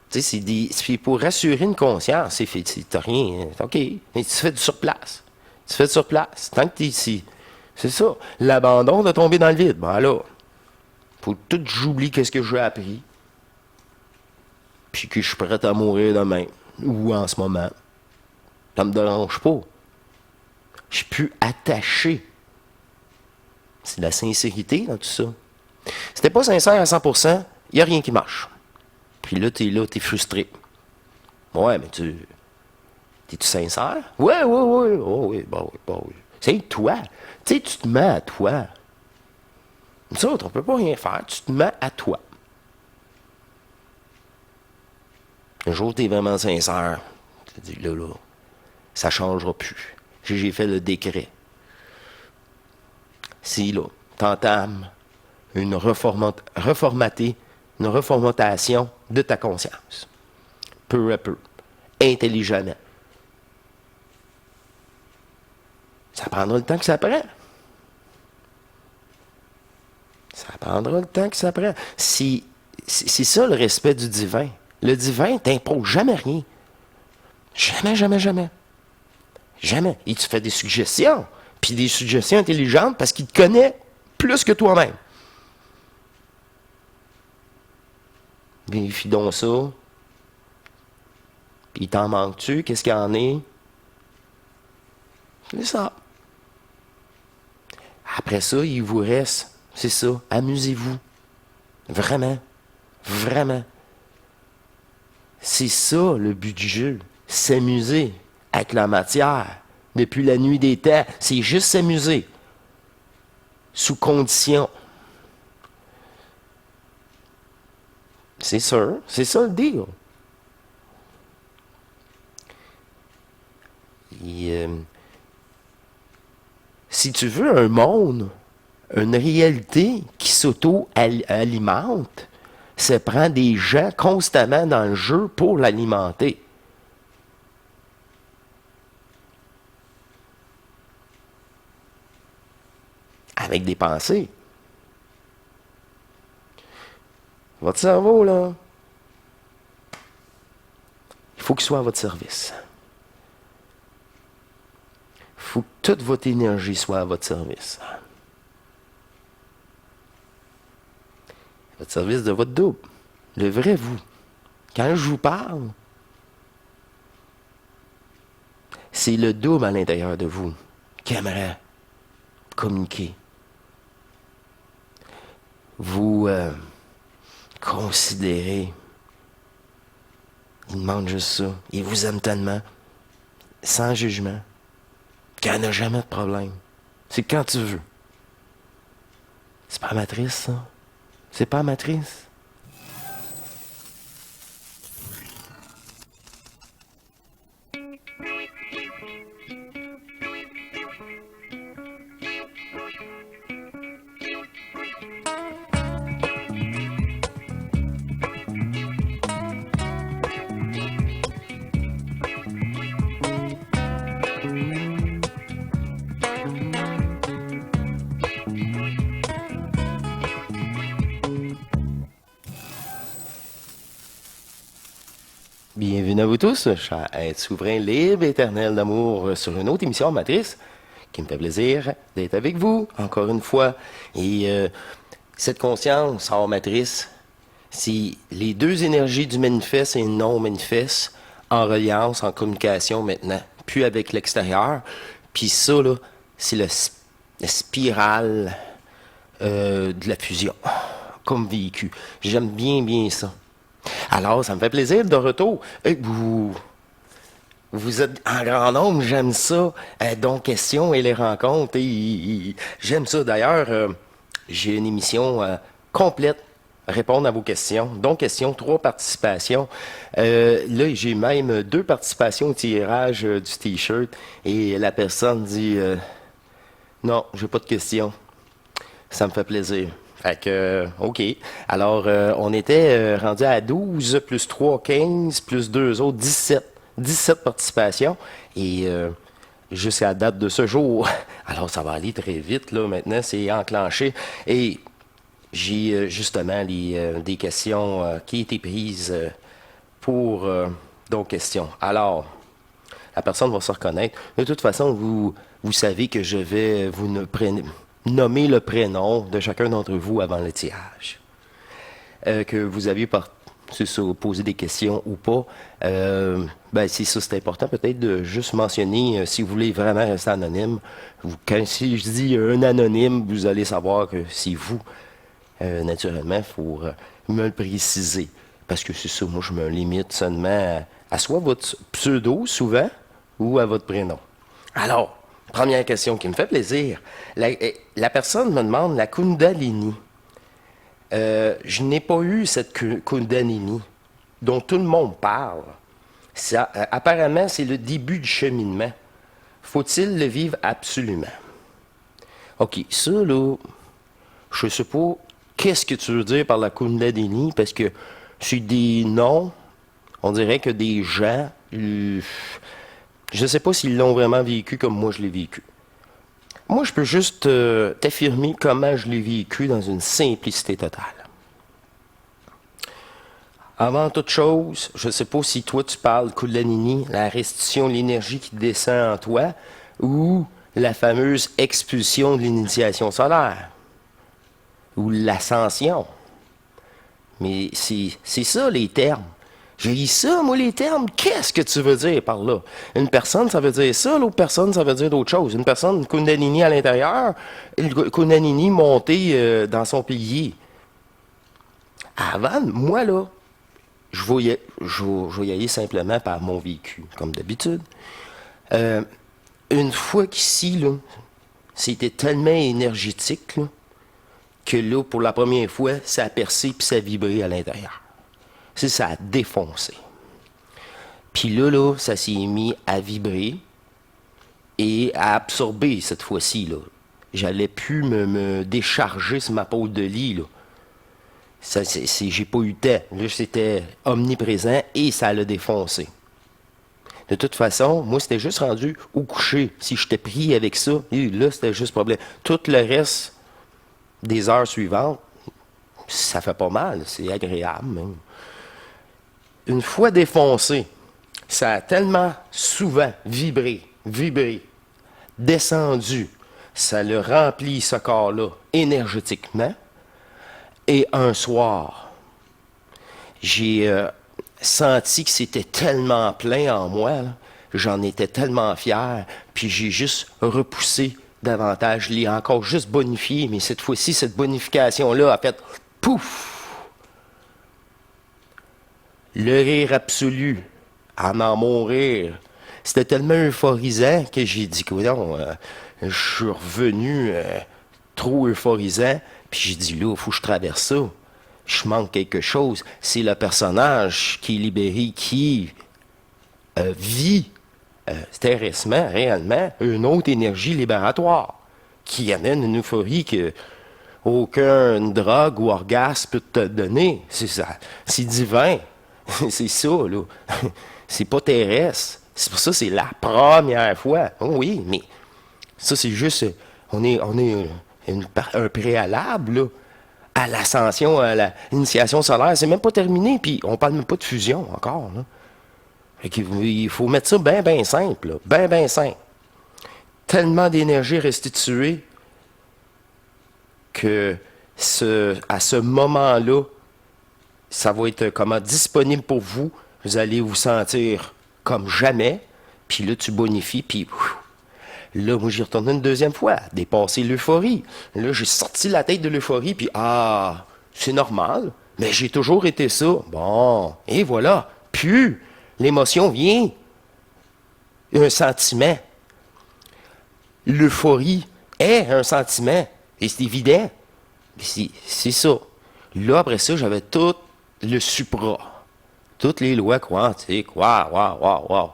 Tu sais, c'est pour rassurer une conscience. T'as rien. OK. Mais tu fais du surplace. Tu fais du surplace. Tant que tu es ici. C'est ça. L'abandon de tomber dans le vide. Ben là, faut tout j'oublie qu'est-ce que j'ai appris. Puis que je suis prêt à mourir demain. Ou en ce moment. Ça me dérange pas. Je suis plus attaché. C'est de la sincérité dans tout ça. Si t'es pas sincère à 100%, il n'y a rien qui marche. Puis là, t'es frustré. Ouais, mais t'es-tu sincère? Ouais, ouais, ouais. Oh, oui, bon, oui, bon, oui. C'est toi. Tu sais, tu te mets à toi. Nous autres, on peut pas rien faire. Tu te mets à toi. Un jour, t'es vraiment sincère. Tu te dis, là, ça changera plus. J'ai fait le décret. Si, là, t'entames une reformatation de ta conscience. Peu à peu. Intelligemment. Ça prendra le temps que ça prend. Ça prendra le temps que ça prend. C'est ça le respect du divin. Le divin t'impose jamais rien. Jamais, jamais, jamais. Jamais. Il te fait des suggestions. Puis des suggestions intelligentes parce qu'il te connaît plus que toi-même. Vérifie donc ça. Puis t'en manques-tu? Qu'est-ce qu'il y en est? C'est ça. Après ça, il vous reste, c'est ça, amusez-vous. Vraiment. Vraiment. C'est ça le but du jeu. S'amuser avec la matière. Depuis la nuit des temps, c'est juste s'amuser. Sous condition. C'est sûr, c'est ça le deal. Et, si tu veux un monde, une réalité qui s'auto-alimente, ça prend des gens constamment dans le jeu pour l'alimenter. Avec des pensées. Votre cerveau, là, il faut qu'il soit à votre service. Il faut que toute votre énergie soit à votre service. Votre service de votre double. Le vrai vous. Quand je vous parle, c'est le double à l'intérieur de vous qui aimerait communiquer. Vous considérez. Il demande juste ça. Il vous aime tellement, sans jugement, qu'il n'y en a jamais de problème. C'est quand tu veux. C'est pas matrice, ça. C'est pas matrice. Bienvenue à vous tous, cher être souverain, libre, éternel d'amour, sur une autre émission Matrice, qui me fait plaisir d'être avec vous, encore une fois. Et cette conscience hors matrice, c'est les deux énergies du manifeste et non-manifeste en reliance, en communication maintenant, puis avec l'extérieur. Puis ça, là, c'est la spirale de la fusion, comme véhicule. J'aime bien, bien ça. Alors, ça me fait plaisir de retour. Vous êtes en grand nombre, j'aime ça. Donc, questions et les rencontres. J'aime ça. D'ailleurs, j'ai une émission complète, répondre à vos questions. Donc, questions, 3 participations. Là, j'ai même 2 participations au tirage du T-shirt. Et la personne dit non, j'ai pas de questions. Ça me fait plaisir. Fait que, OK. Alors, on était rendu à 12, plus 3, 15, plus 2 autres, 17. 17 participations. Et jusqu'à la date de ce jour, alors ça va aller très vite, là, maintenant, c'est enclenché. Et j'ai justement des questions qui étaient prises pour d'autres questions. Alors, la personne va se reconnaître. De toute façon, vous savez que je vais vous nommer le prénom de chacun d'entre vous avant le tirage. Que vous aviez c'est ça, posé des questions ou pas. Si ça, c'est important, peut-être de juste mentionner, si vous voulez vraiment rester anonyme, si je dis un anonyme, vous allez savoir que c'est vous. Naturellement, il faut me le préciser. Parce que c'est ça, moi, je me limite seulement à soit votre pseudo, souvent, ou à votre prénom. Alors, première question qui me fait plaisir. La personne me demande la Kundalini. Je n'ai pas eu cette Kundalini dont tout le monde parle. Apparemment, c'est le début du cheminement. Faut-il le vivre absolument? OK, ça, là, je ne sais pas qu'est-ce que tu veux dire par la Kundalini, parce que c'est des noms, on dirait que des gens, je ne sais pas s'ils l'ont vraiment vécu comme moi je l'ai vécu. Moi, je peux juste t'affirmer comment je l'ai vécu dans une simplicité totale. Avant toute chose, je ne sais pas si toi tu parles Kundalini, la restitution de l'énergie qui descend en toi, ou la fameuse expulsion de l'initiation solaire, ou l'ascension. Mais c'est ça les termes. J'ai dit ça, moi, les termes. Qu'est-ce que tu veux dire par là? Une personne, ça veut dire ça. L'autre personne, ça veut dire d'autres choses. Une personne, Kundalini à l'intérieur, Kundalini montée dans son pilier. Avant, moi, là, je vais y aller simplement par mon vécu, comme d'habitude. Une fois qu'ici, là, c'était tellement énergétique, là, que là, pour la première fois, ça a percé puis ça a vibré à l'intérieur. Ça a défoncé. Puis là, ça s'est mis à vibrer et à absorber cette fois-ci, là. J'allais plus me décharger sur ma peau de lit, là. J'ai pas eu le temps. Là, c'était omniprésent et ça l'a défoncé. De toute façon, moi, c'était juste rendu au coucher. Si j'étais pris avec ça, là, c'était juste problème. Tout le reste des heures suivantes, ça fait pas mal. C'est agréable, même. Une fois défoncé, ça a tellement souvent vibré, descendu. Ça le remplit, ce corps-là, énergétiquement. Et un soir, j'ai senti que c'était tellement plein en moi, là, j'en étais tellement fier, puis j'ai juste repoussé davantage. Je l'ai encore juste bonifié, mais cette fois-ci, cette bonification-là a fait pouf! Le rire absolu, à m'en mourir. C'était tellement euphorisant que j'ai dit que non, je suis revenu trop euphorisant, puis j'ai dit là, il faut que je traverse ça. Je manque quelque chose. C'est le personnage qui est libéré, qui vit terrestrement, réellement, une autre énergie libératoire, qui amène une euphorie que aucune drogue ou orgasme peut te donner. C'est ça. C'est divin. C'est ça, là. C'est pas terrestre. C'est pour ça que c'est la première fois. Oh oui, mais ça, c'est juste... On est un préalable, là, à l'ascension, à l'initiation solaire. C'est même pas terminé, puis on parle même pas de fusion encore, là. Fait qu'il faut mettre ça bien simple, là. Bien simple. Tellement d'énergie restituée que à ce moment-là, ça va être disponible pour vous. Vous allez vous sentir comme jamais. Puis là, tu bonifies. Puis là, moi, j'y retourne une deuxième fois. Dépasser l'euphorie. Là, j'ai sorti la tête de l'euphorie. Puis c'est normal. Mais j'ai toujours été ça. Bon, et voilà. Puis l'émotion vient. Un sentiment. L'euphorie est un sentiment. Et c'est évident. C'est ça. Là, après ça, j'avais tout le supra. Toutes les lois quantiques. Wow.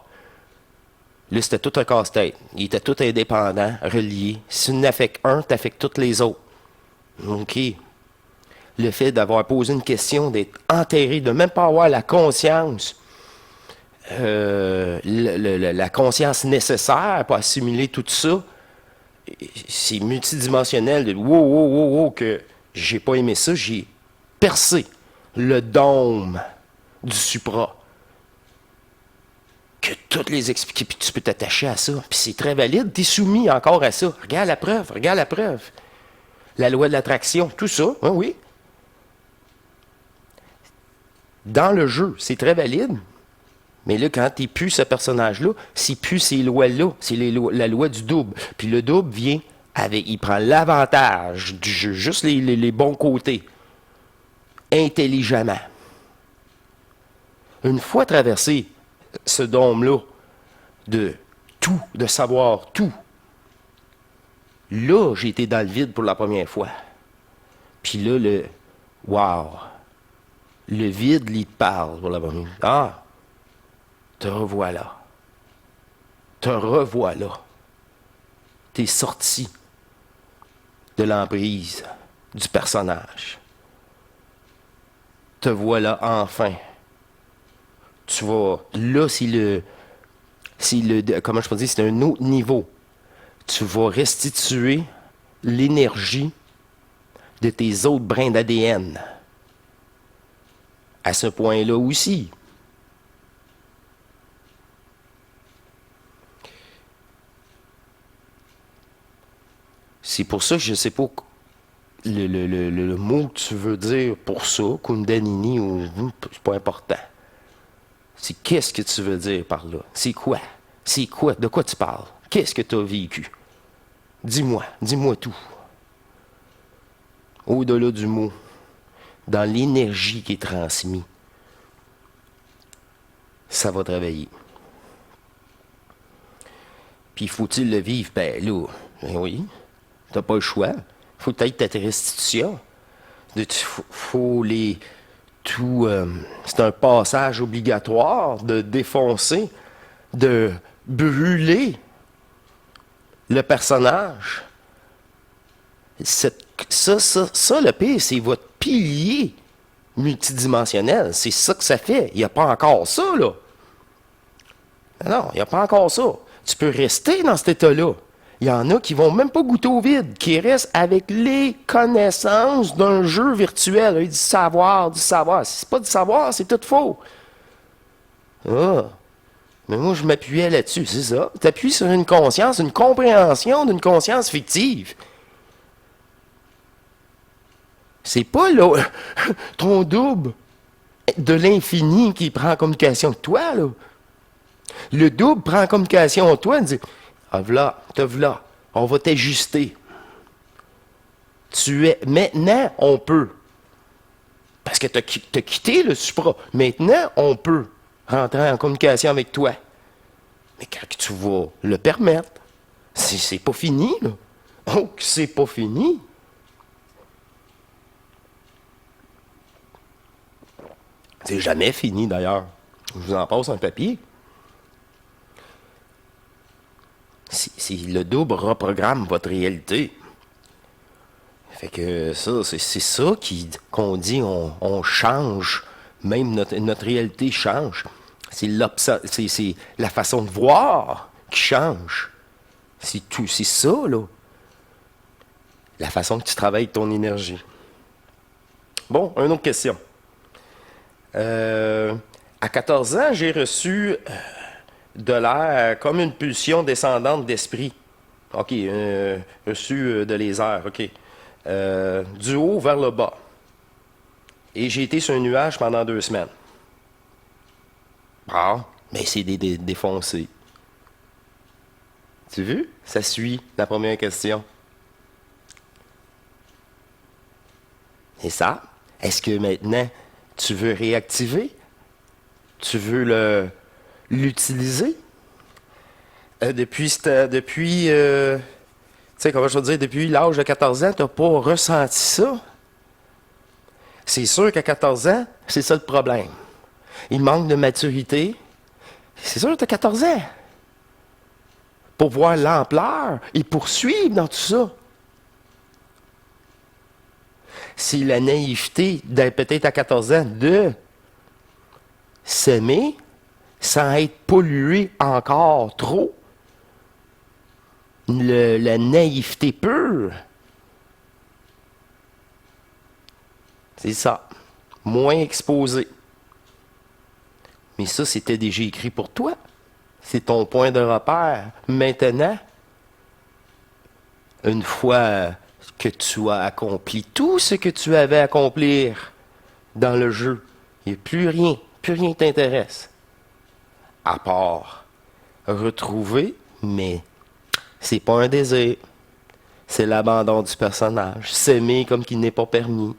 Là, c'était tout un casse-tête. Il était tout indépendant, relié. Si tu n'affectes un, tu affectes tous les autres. OK. Le fait d'avoir posé une question, d'être enterré, de même pas avoir la conscience, la conscience nécessaire pour assimiler tout ça, c'est multidimensionnel. Wow, que j'ai pas aimé ça. J'ai percé le dôme du supra. que toutes les expliquer, puis tu peux t'attacher à ça. Puis c'est très valide, tu es soumis encore à ça. Regarde la preuve, regarde la preuve. La loi de l'attraction, tout ça, hein, oui. Dans le jeu, c'est très valide. Mais là, quand tu n'es plus ce personnage-là, c'est plus ces lois-là, c'est la loi du double. Puis le double vient avec, il prend l'avantage du jeu, juste les bons côtés, intelligemment. Une fois traversé ce dôme-là de tout, de savoir tout, là, j'ai été dans le vide pour la première fois. Puis là, wow, le vide, il te parle pour la première fois. Ah, te revoilà. Te revoilà. T'es sorti de l'emprise du personnage. Te voilà enfin. Tu vas. Là, comment je peux dire, c'est un autre niveau. Tu vas restituer l'énergie de tes autres brins d'ADN. À ce point-là aussi. C'est pour ça que je ne sais pas le mot que tu veux dire pour ça, Kundalini, ou c'est pas important. C'est qu'est-ce que tu veux dire par là? C'est quoi? C'est quoi? De quoi tu parles? Qu'est-ce que tu as vécu? Dis-moi tout. Au-delà du mot, dans l'énergie qui est transmise, ça va travailler. Puis faut-il le vivre? Ben là, ben oui. T'as pas le choix. Faut peut-être ta restitution. Faut les. Tout. C'est un passage obligatoire de défoncer, de brûler le personnage. Ça, le pire, c'est votre pilier multidimensionnel. C'est ça que ça fait. Il n'y a pas encore ça, là. Non, il n'y a pas encore ça. Tu peux rester dans cet état-là. Il y en a qui vont même pas goûter au vide, qui restent avec les connaissances d'un jeu virtuel. Du savoir. Si c'est pas du savoir, c'est tout faux. Ah. Mais moi, je m'appuyais là-dessus, c'est ça. Tu appuies sur une conscience, une compréhension d'une conscience fictive. C'est pas là, ton double de l'infini qui prend en communication avec toi, là. Le double prend en communication avec toi et dit: ah, voilà, te voilà, on va t'ajuster. Maintenant, on peut. Parce que tu as quitté le supra. Maintenant, on peut rentrer en communication avec toi. Mais quand tu vas le permettre, c'est pas fini, là. Oh, c'est pas fini. C'est jamais fini, d'ailleurs. Je vous en passe un papier. Le double reprogramme votre réalité. Fait que ça, c'est ça qu'on dit, on change, même notre réalité change. C'est la façon de voir qui change. C'est tout, c'est ça, là. La façon que tu travailles ton énergie. Bon, une autre question. À 14 ans, j'ai reçu de l'air comme une pulsion descendante d'esprit. OK, reçu de les airs, OK. Du haut vers le bas. Et j'ai été sur un nuage pendant 2 semaines. Ah, mais c'est défoncé. Tu vu? Ça suit la première question. Et ça, est-ce que maintenant, tu veux réactiver? Tu veux l'utiliser? Depuis tu sais, comment je veux dire, depuis l'âge de 14 ans, tu n'as pas ressenti ça? C'est sûr qu'à 14 ans, c'est ça le problème. Il manque de maturité. C'est sûr que tu as 14 ans. Pour voir l'ampleur et poursuivre dans tout ça. C'est la naïveté, peut-être à 14 ans, de s'aimer sans être pollué encore trop. La naïveté pure. C'est ça. Moins exposé. Mais ça, c'était déjà écrit pour toi. C'est ton point de repère. Maintenant, une fois que tu as accompli tout ce que tu avais à accomplir dans le jeu, il n'y a plus rien t'intéresse. À part retrouver, mais c'est pas un désir. C'est l'abandon du personnage. S'aimer comme qu'il n'est pas permis.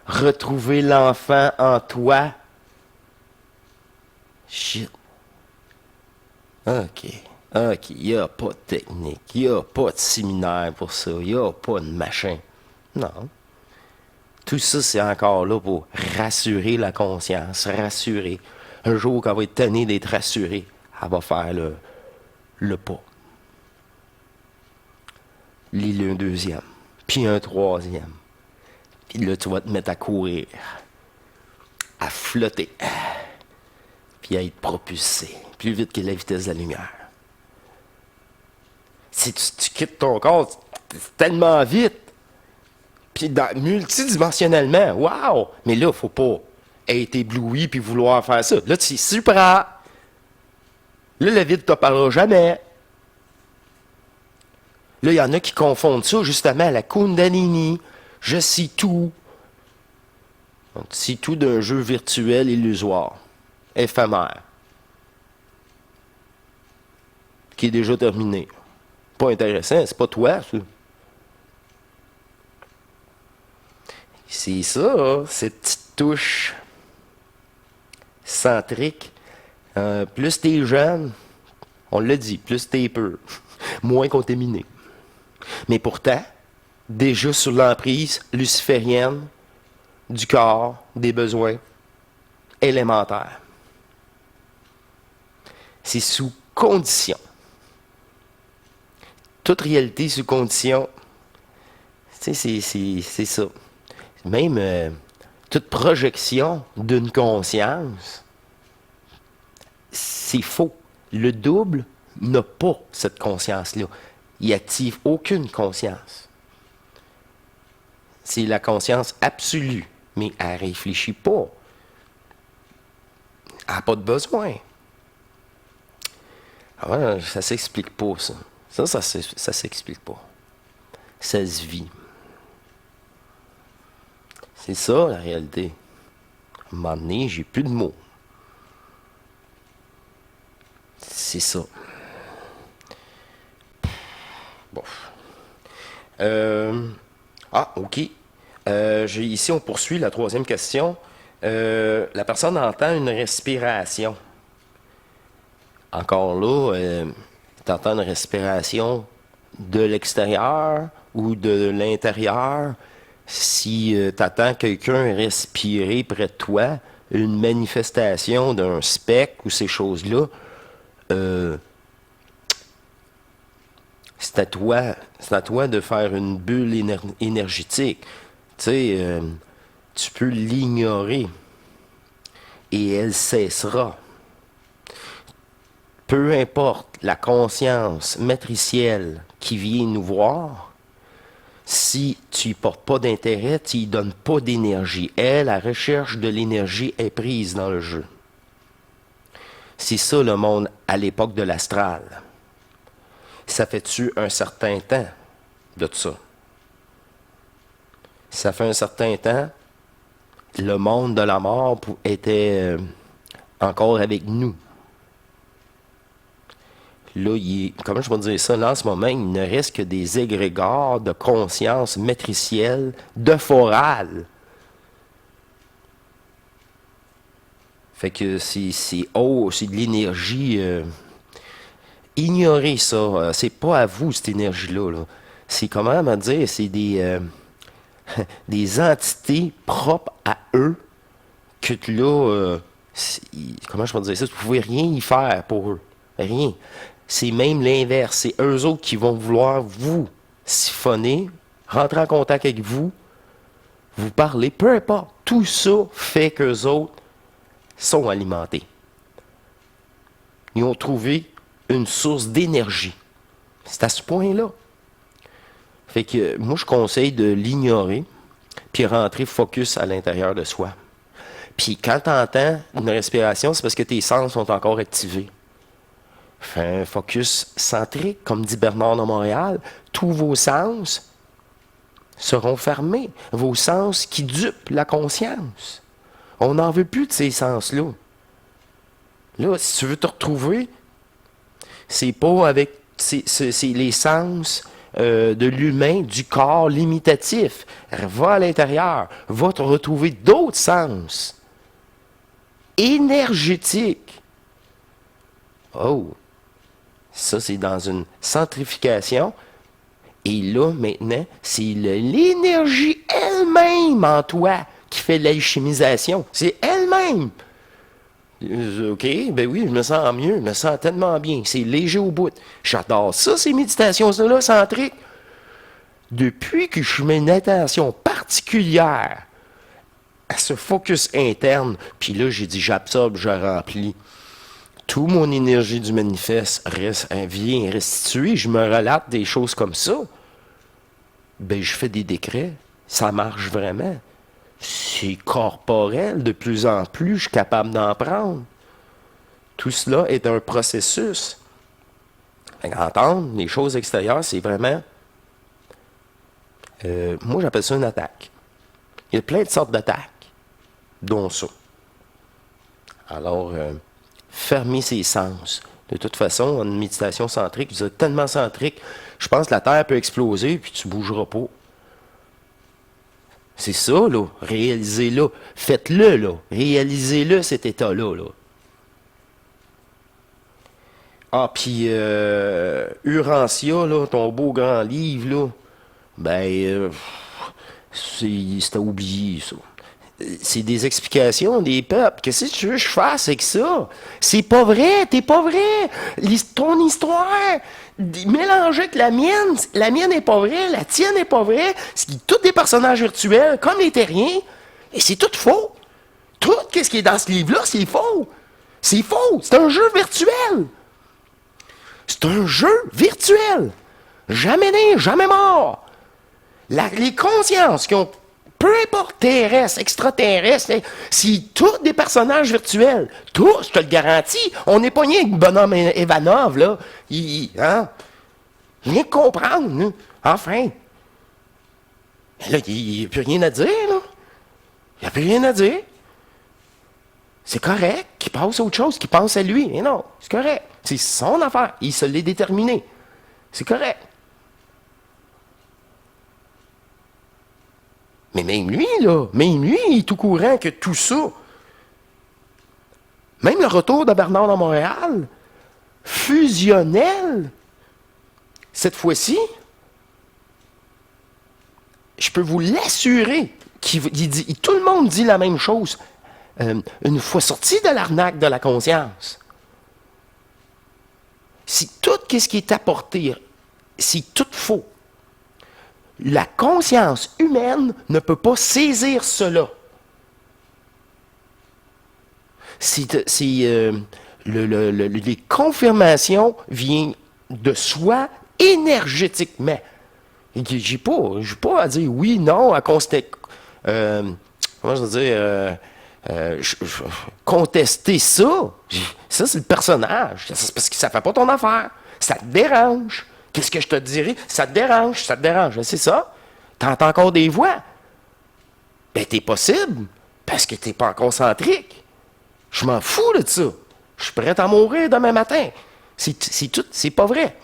Retrouver l'enfant en toi. Shit. OK. Il n'y a pas de technique. Il n'y a pas de séminaire pour ça. Il n'y a pas de machin. Non. Tout ça, c'est encore là pour rassurer la conscience. Rassurer. Un jour qu'elle va être tannée d'être rassurée, elle va faire le pas. Lis-le un deuxième. Puis un troisième. Puis là, tu vas te mettre à courir. À flotter. Puis à être propulsé. Plus vite que la vitesse de la lumière. Si tu quittes ton corps, c'est tellement vite. Puis multidimensionnellement, wow! Mais là, il ne faut pas être ébloui puis vouloir faire ça. Là, tu es super. Là, le vide ne te parlera jamais. Là, il y en a qui confondent ça justement à la Kundalini. Je sais tout. Donc, c'est tout d'un jeu virtuel illusoire, éphémère, qui est déjà terminé. Pas intéressant, c'est pas toi, ça. C'est ça, cette petite touche centrique. Plus t'es jeune, on l'a dit, plus t'es peu, moins contaminé. Mais pourtant, déjà sur l'emprise luciférienne du corps, des besoins élémentaires. C'est sous condition. Toute réalité sous condition, tu sais, c'est ça. Même toute projection d'une conscience, c'est faux. Le double n'a pas cette conscience-là. Il n'active aucune conscience. C'est la conscience absolue, mais elle ne réfléchit pas. Elle n'a pas de besoin. Alors, ça ne s'explique pas, ça. Ça s'explique pas. Ça se vit. C'est ça, la réalité. À un moment donné, j'ai plus de mots. C'est ça. Bon. OK. Ici, on poursuit la troisième question. La personne entend une respiration. Encore là, tu entends une respiration de l'extérieur ou de l'intérieur. Si tu attends quelqu'un respirer près de toi, une manifestation d'un spectre ou ces choses-là, c'est à toi de faire une bulle énergétique. Tu sais, tu peux l'ignorer et elle cessera. Peu importe la conscience matricielle qui vient nous voir, si tu n'y portes pas d'intérêt, tu n'y donnes pas d'énergie. Elle, la recherche de l'énergie est prise dans le jeu. C'est ça le monde à l'époque de l'astral. Ça fait-tu un certain temps de ça? Ça fait un certain temps, le monde de la mort était encore avec nous. Là, comment je peux dire ça? Là, en ce moment, il ne reste que des égrégores de conscience matricielle, de forale. Fait que c'est de l'énergie. Ignorez ça. C'est pas à vous, cette énergie-là. Là. C'est comment me dire? C'est des entités propres à eux que là, comment je peux dire ça? Vous pouvez rien y faire pour eux. Rien. C'est même l'inverse. C'est eux autres qui vont vouloir vous siphonner, rentrer en contact avec vous, vous parler, peu importe. Tout ça fait qu'eux autres sont alimentés. Ils ont trouvé une source d'énergie. C'est à ce point-là. Fait que moi, je conseille de l'ignorer, puis rentrer focus à l'intérieur de soi. Puis quand tu entends une respiration, c'est parce que tes sens sont encore activés. Fais un focus centrique, comme dit Bernard de Montréal. Tous vos sens seront fermés. Vos sens qui dupent la conscience. On n'en veut plus de ces sens-là. Là, si tu veux te retrouver, c'est pas avec c'est les sens de l'humain, du corps limitatif. Va à l'intérieur, va te retrouver d'autres sens énergétiques. Oh, ça c'est dans une centrification. Et là, maintenant, c'est l'énergie elle-même en toi qui fait l'alchimisation. C'est elle-même. OK, ben oui, je me sens mieux, je me sens tellement bien. C'est léger au bout. J'adore ça, ces méditations-là centriques. Depuis que je mets une attention particulière à ce focus interne, puis là, j'ai dit, j'absorbe, je remplis. Toute mon énergie du manifeste vient restituer. Je me relate des choses comme ça. Ben, je fais des décrets. Ça marche vraiment. C'est corporel, de plus en plus, je suis capable d'en prendre. Tout cela est un processus. Entendre les choses extérieures, c'est vraiment... moi, j'appelle ça une attaque. Il y a plein de sortes d'attaques, dont ça. Alors, fermer ses sens. De toute façon, une méditation centrique, vous êtes tellement centrique, je pense que la Terre peut exploser, puis tu ne bougeras pas. C'est ça, là. Réalisez-le. Faites-le, là. Réalisez-le, cet état-là, là. Ah, puis Urantia, là, ton beau grand livre, là, ben, c'est à oublier, ça. C'est des explications des peuples. Qu'est-ce que tu veux que je fasse avec ça? C'est pas vrai, t'es pas vrai. Ton histoire, mélangée avec la mienne n'est pas vraie, la tienne n'est pas vraie. C'est tous des personnages virtuels, comme les terriens, et c'est tout faux. Tout ce qui est dans ce livre-là, c'est faux. C'est faux. C'est un jeu virtuel. C'est un jeu virtuel. Jamais né, jamais mort. Les consciences qui ont, peu importe, terrestres, extraterrestres, c'est tous des personnages virtuels. Tous, je te le garantis. On n'est pas rien avec bonhomme Ivanov, là. Hein? Rien comprendre, là. Enfin. Là, il n'y a plus rien à dire, là. Il n'y a plus rien à dire. C'est correct qu'il passe à autre chose, qu'il pense à lui. Mais non, c'est correct. C'est son affaire. Il se l'est déterminé. C'est correct. Mais même lui, il est tout courant que tout ça, même le retour de Bernard de Montréal, fusionnel, cette fois-ci, je peux vous l'assurer, tout le monde dit la même chose. Une fois sorti de l'arnaque de la conscience, si tout ce qui est apporté, si tout faux, la conscience humaine ne peut pas saisir cela. Les confirmations viennent de soi énergétiquement. J'ai pas à dire oui, non, à constater. Comment je veux dire? Contester ça. Ça, c'est le personnage. C'est parce que ça fait pas ton affaire. Ça te dérange. Qu'est-ce que je te dirais? Ça te dérange, ça te dérange. C'est ça. T'entends encore des voix. Ben, t'es possible. Parce que t'es pas encore centrique. Je m'en fous de ça. Je suis prêt à mourir demain matin. C'est pas vrai.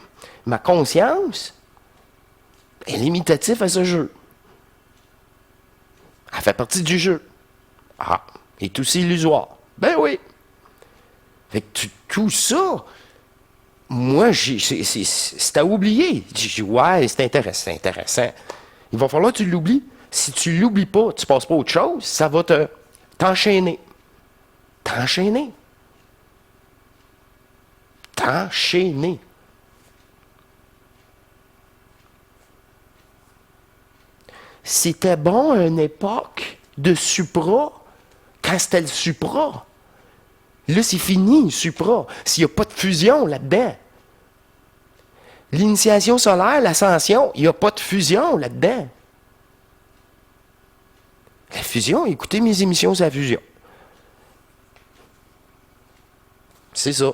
Ma conscience est limitative à ce jeu. Elle fait partie du jeu. Ah, est aussi illusoire. Ben oui. Fait que tout ça, moi, c'est à oublier. J'ai dit, ouais, c'est intéressant. Il va falloir que tu l'oublies. Si tu l'oublies pas, tu passes pas à autre chose, ça va t'enchaîner. T'enchaîner. C'était bon à une époque de supra, quand c'était le supra. Là, c'est fini, le supra. S'il n'y a pas de fusion là-dedans. L'initiation solaire, l'ascension, il n'y a pas de fusion là-dedans. La fusion, écoutez mes émissions sur la fusion. C'est ça.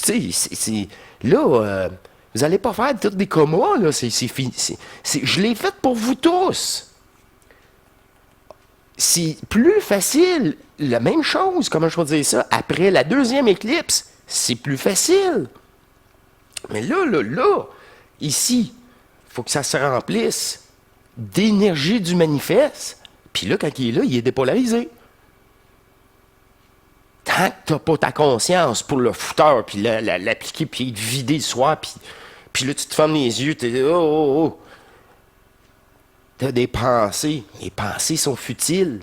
Tu sais, là, vous n'allez pas faire tous des comas, là. C'est fini. Je l'ai fait pour vous tous. C'est plus facile. La même chose, comment je peux dire ça, après la deuxième éclipse, c'est plus facile. Mais là, ici, il faut que ça se remplisse d'énergie du manifeste. Puis là, quand il est là, il est dépolarisé. Tant que tu n'as pas ta conscience pour le fouteur, puis l'appliquer, puis être vidé le soir, puis là, tu te fermes les yeux, tu es oh, oh, oh. Tu as des pensées. Les pensées sont futiles.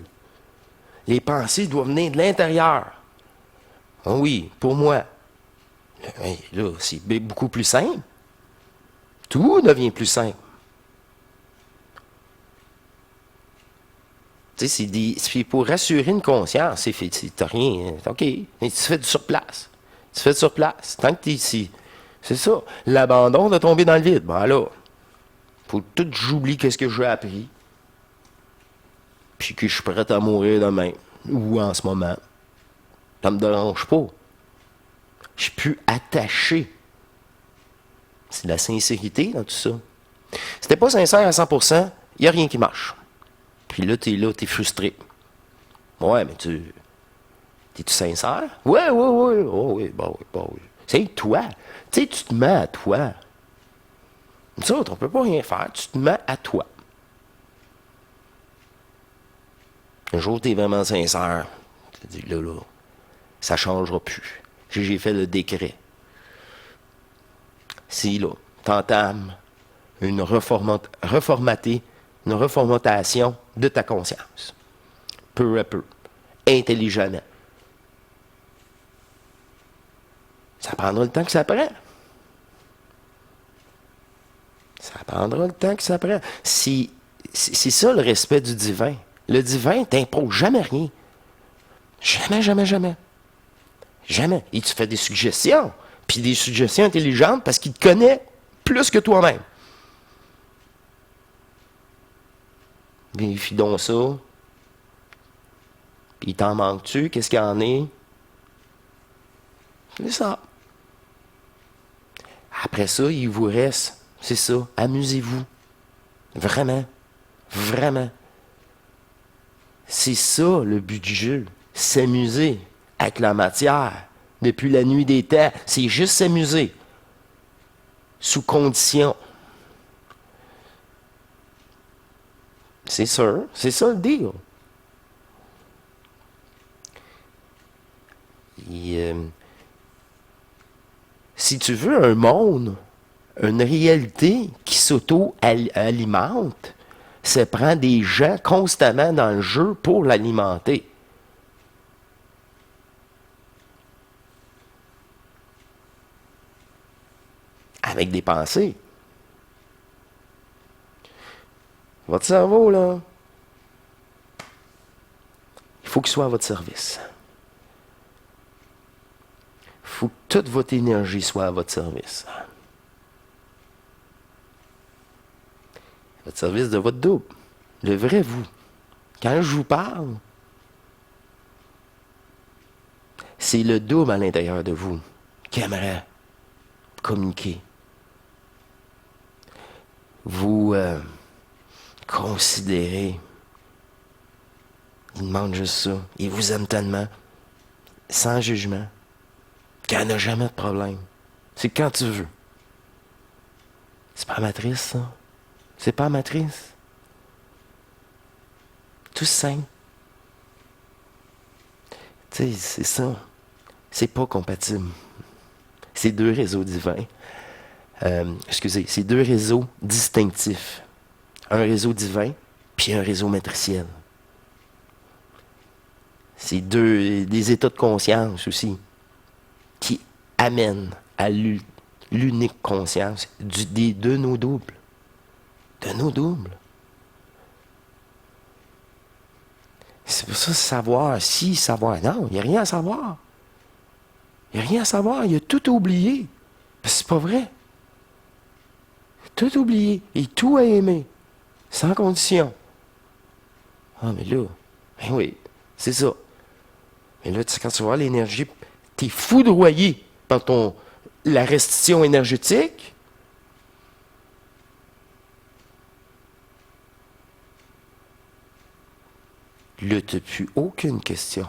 Les pensées doivent venir de l'intérieur. Ah oui, pour moi. Là, c'est beaucoup plus simple. Tout devient plus simple. Tu sais, c'est pour rassurer une conscience. T'as rien. OK. Tu fais du surplace. Tu fais du surplace. Tant que tu es ici. C'est ça. L'abandon de tomber dans le vide. Ben là, faut tout j'oublie qu'est-ce que j'ai appris. Puis que je suis prêt à mourir demain. Ou en ce moment. Ça me dérange pas. Je suis plus attaché. C'est de la sincérité dans tout ça. Si t'es pas sincère à 100%, il n'y a rien qui marche. Puis là, t'es frustré. Ouais, mais t'es-tu sincère? Ouais. Oh oui, bah oui. C'est toi. Tu sais, tu te mets à toi. Nous autres, on peut pas rien faire. Tu te mets à toi. Un jour, t'es vraiment sincère. Tu te dis, là, ça changera plus. J'ai fait le décret. Si, là, t'entames une reformatation de ta conscience. Peu à peu. Intelligemment. Ça prendra le temps que ça prend. Ça prendra le temps que ça prend. C'est ça le respect du divin. Le divin t'impose jamais rien. Jamais. Jamais. Il te fait des suggestions. Puis des suggestions intelligentes parce qu'il te connaît plus que toi-même. Vérifie donc ça. Puis t'en manques-tu? Qu'est-ce qu'il y en est? C'est ça. Après ça, il vous reste, c'est ça, amusez-vous. Vraiment. C'est ça le but du jeu. S'amuser avec la matière. Depuis la nuit des temps, c'est juste s'amuser. Sous condition. C'est sûr, c'est ça le deal. Si tu veux un monde, une réalité qui s'auto-alimente, ça prend des gens constamment dans le jeu pour l'alimenter. Avec des pensées. Votre cerveau, là, il faut qu'il soit à votre service. Il faut que toute votre énergie soit à votre service. À votre service de votre double. Le vrai vous. Quand je vous parle, c'est le double à l'intérieur de vous qui aimerait communiquer. Vous considérez. Il demande juste ça. Il vous aime tellement, sans jugement, qu'il n'y en a jamais de problème. C'est quand tu veux. C'est pas matrice, ça. C'est pas matrice. Tout simple. Tu sais, c'est ça. C'est pas compatible. C'est deux réseaux divins. C'est deux réseaux distinctifs. Un réseau divin, puis un réseau matriciel. C'est des états de conscience aussi, qui amènent à l'unique conscience de nos doubles. De nos doubles. C'est pour ça, savoir, non, il n'y a rien à savoir. Il n'y a rien à savoir, il y a tout oublié. Parce que c'est pas vrai. Tout oublié et tout à aimer. Sans condition. Ah, mais là, ben oui, c'est ça. Mais là, quand tu vois l'énergie, t'es foudroyé dans la restitution énergétique. Là, tu n'as plus aucune question.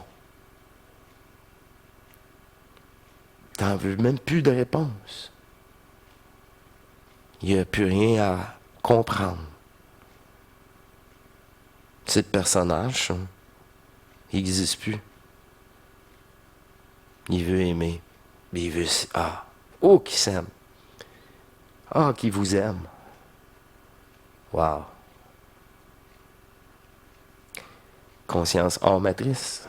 Tu n'en veux même plus de réponse. Il n'y a plus rien à comprendre. Ce personnage, il n'existe plus. Il veut aimer. Mais il veut... Ah! Oh, qui s'aime! Ah, qui vous aime! Wow! Conscience hors matrice.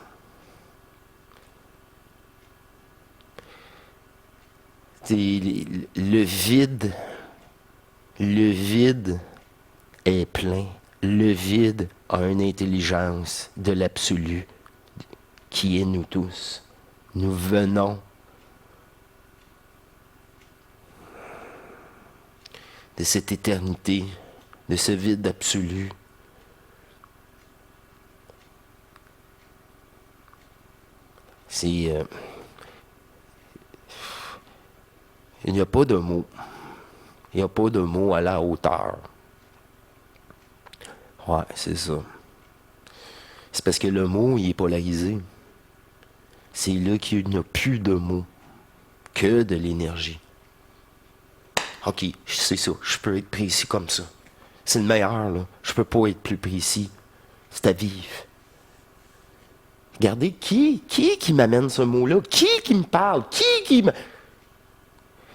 Le vide est plein. Le vide a une intelligence de l'absolu qui est nous tous. Nous venons de cette éternité, de ce vide absolu. Il n'y a pas de mots. Il n'y a pas de mots à la hauteur. Ouais, c'est ça. C'est parce que le mot, il est polarisé. C'est là qu'il n'y a plus de mots, que de l'énergie. OK, c'est ça. Je peux être précis comme ça. C'est le meilleur, là. Je peux pas être plus précis. C'est à vivre. Regardez, qui m'amène ce mot-là? Qui me parle? Qui me...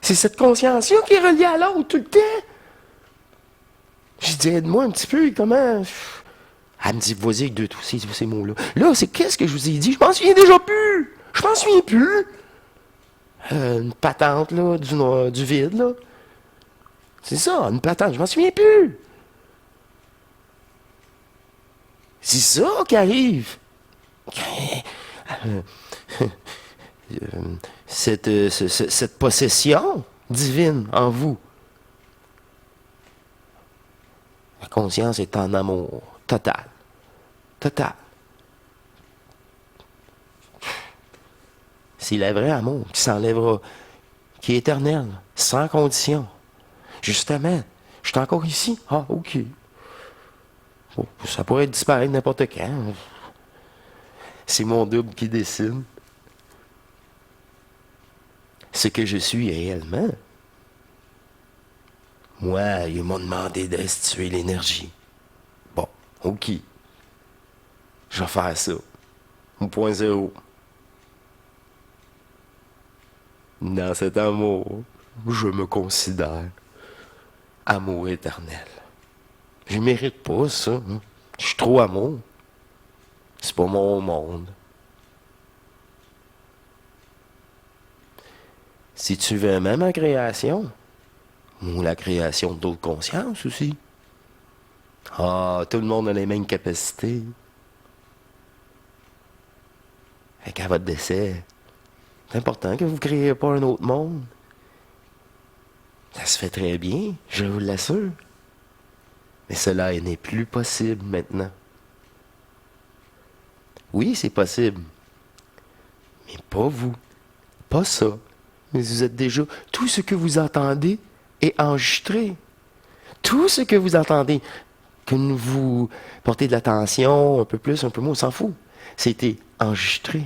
C'est cette conscience-là qui est reliée à l'autre tout le temps. Je dis, aide-moi un petit peu, comment... Elle me dit, vas-y avec tous ces mots-là. Là, c'est qu'est-ce que je vous ai dit? Je m'en souviens déjà plus. Je m'en souviens plus. Une patente, là, du vide, là. C'est ça, une patente, je m'en souviens plus. C'est ça qui arrive. Cette possession divine en vous. La conscience est en amour total. Total. C'est le vrai amour qui s'enlèvera, qui est éternel, sans condition. Justement, je suis encore ici. Ah, OK. Oh, ça pourrait disparaître n'importe quand. C'est mon double qui décide ce que je suis réellement. Moi, ils m'ont demandé de restituer l'énergie. Bon, OK. Je vais faire ça. Au point zéro. Dans cet amour, je me considère amour éternel. Je ne mérite pas ça. Hein. Je suis trop amour. C'est pas mon monde. Si tu veux même ma création, ou la création d'autres consciences aussi. Ah, tout le monde a les mêmes capacités. Fait qu'à votre décès, c'est important que vous ne créiez pas un autre monde. Ça se fait très bien, je vous l'assure. Mais cela n'est plus possible maintenant. Oui, c'est possible. Mais pas vous. Pas ça. Mais vous êtes déjà... Tout ce que vous entendez est enregistré. Tout ce que vous entendez, que vous portez de l'attention, un peu plus, un peu moins, on s'en fout. C'était enregistré.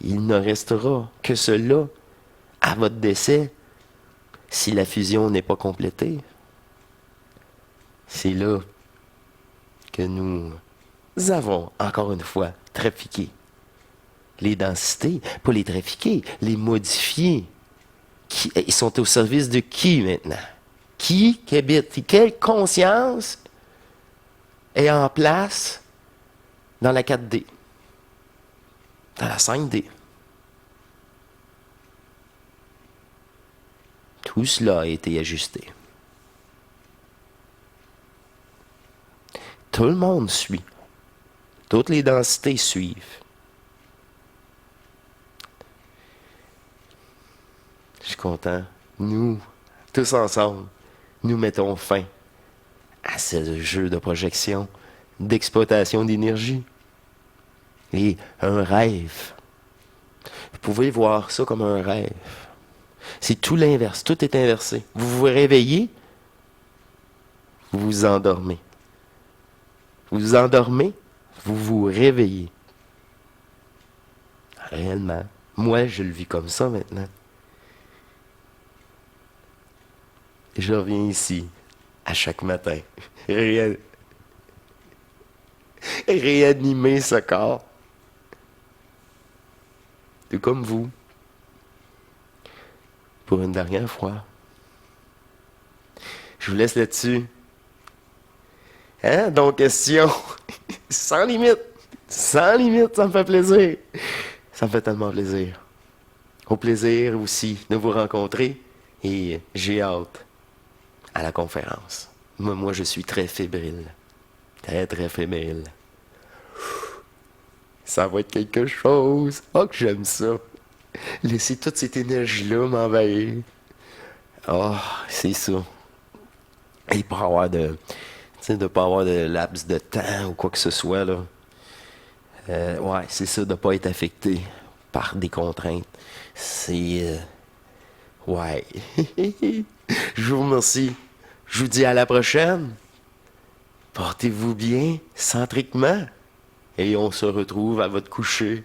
Il ne restera que cela à votre décès si la fusion n'est pas complétée. C'est là que nous avons, encore une fois, trafiqué les densités, pas les trafiquer, les modifier. Ils sont au service de qui maintenant? Qui habite? Quelle conscience est en place dans la 4D? Dans la 5D? Tout cela a été ajusté. Tout le monde suit. Toutes les densités suivent. Je suis content. Nous, tous ensemble, nous mettons fin à ce jeu de projection, d'exploitation d'énergie. Et un rêve. Vous pouvez voir ça comme un rêve. C'est tout l'inverse. Tout est inversé. Vous vous réveillez, vous vous endormez. Vous vous endormez, vous vous réveillez. Réellement. Moi, je le vis comme ça maintenant. Je reviens ici, à chaque matin. Réanimer ce corps. Tout comme vous. Pour une dernière fois. Je vous laisse là-dessus. Hein? Donc, question. Sans limite. Sans limite, ça me fait plaisir. Ça me fait tellement plaisir. Au plaisir aussi de vous rencontrer. Et j'ai hâte à la conférence. Moi, je suis très fébrile. Très, très fébrile. Ça va être quelque chose. Oh, que j'aime ça. Laisser toute cette énergie-là m'envahir. Oh, c'est ça. Et pas avoir de... Tu sais, de pas avoir de laps de temps ou quoi que ce soit, là. Ouais, c'est ça, de pas être affecté par des contraintes. C'est... ouais. Je vous remercie. Je vous dis à la prochaine. Portez-vous bien, centriquement. Et on se retrouve à votre coucher.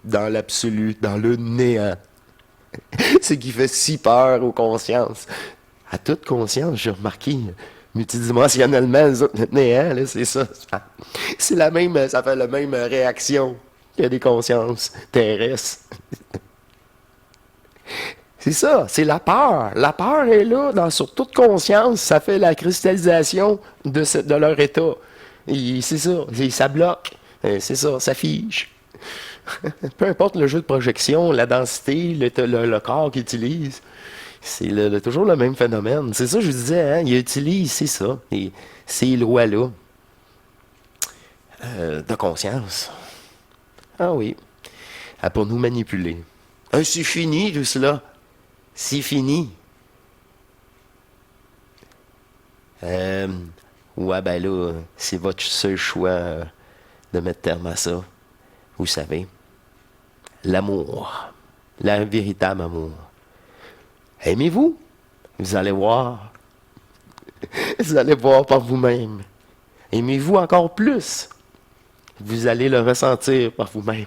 Dans l'absolu, dans le néant. Ce qui fait si peur aux consciences. À toute conscience, j'ai remarqué, multidimensionnellement, les autres, le néant, là, c'est ça. C'est la même, ça fait la même réaction qu'il y a des consciences terrestres. C'est ça, c'est la peur. La peur est là, sur toute conscience, ça fait la cristallisation de leur état. C'est ça, ça bloque. C'est ça, ça fige. Peu importe le jeu de projection, la densité, le corps qu'il utilise, c'est toujours le même phénomène. C'est ça que je vous disais, hein, il utilise, c'est ça, ces lois-là de conscience. Ah oui, pour nous manipuler. C'est fini tout cela. C'est fini. Ouais, ben là, c'est votre seul choix de mettre terme à ça. Vous savez, l'amour, le véritable amour. Aimez-vous, vous allez voir. Vous allez voir par vous-même. Aimez-vous encore plus, vous allez le ressentir par vous-même.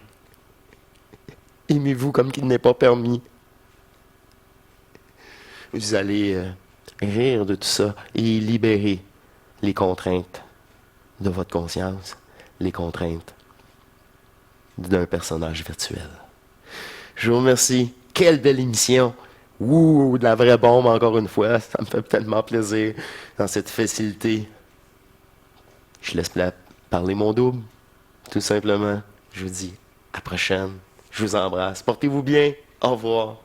Aimez-vous comme qu'il n'est pas permis. Vous allez rire de tout ça et libérer les contraintes de votre conscience, les contraintes d'un personnage virtuel. Je vous remercie. Quelle belle émission. Ouh, de la vraie bombe encore une fois. Ça me fait tellement plaisir dans cette facilité. Je laisse parler mon double. Tout simplement. Je vous dis à la prochaine. Je vous embrasse. Portez-vous bien. Au revoir.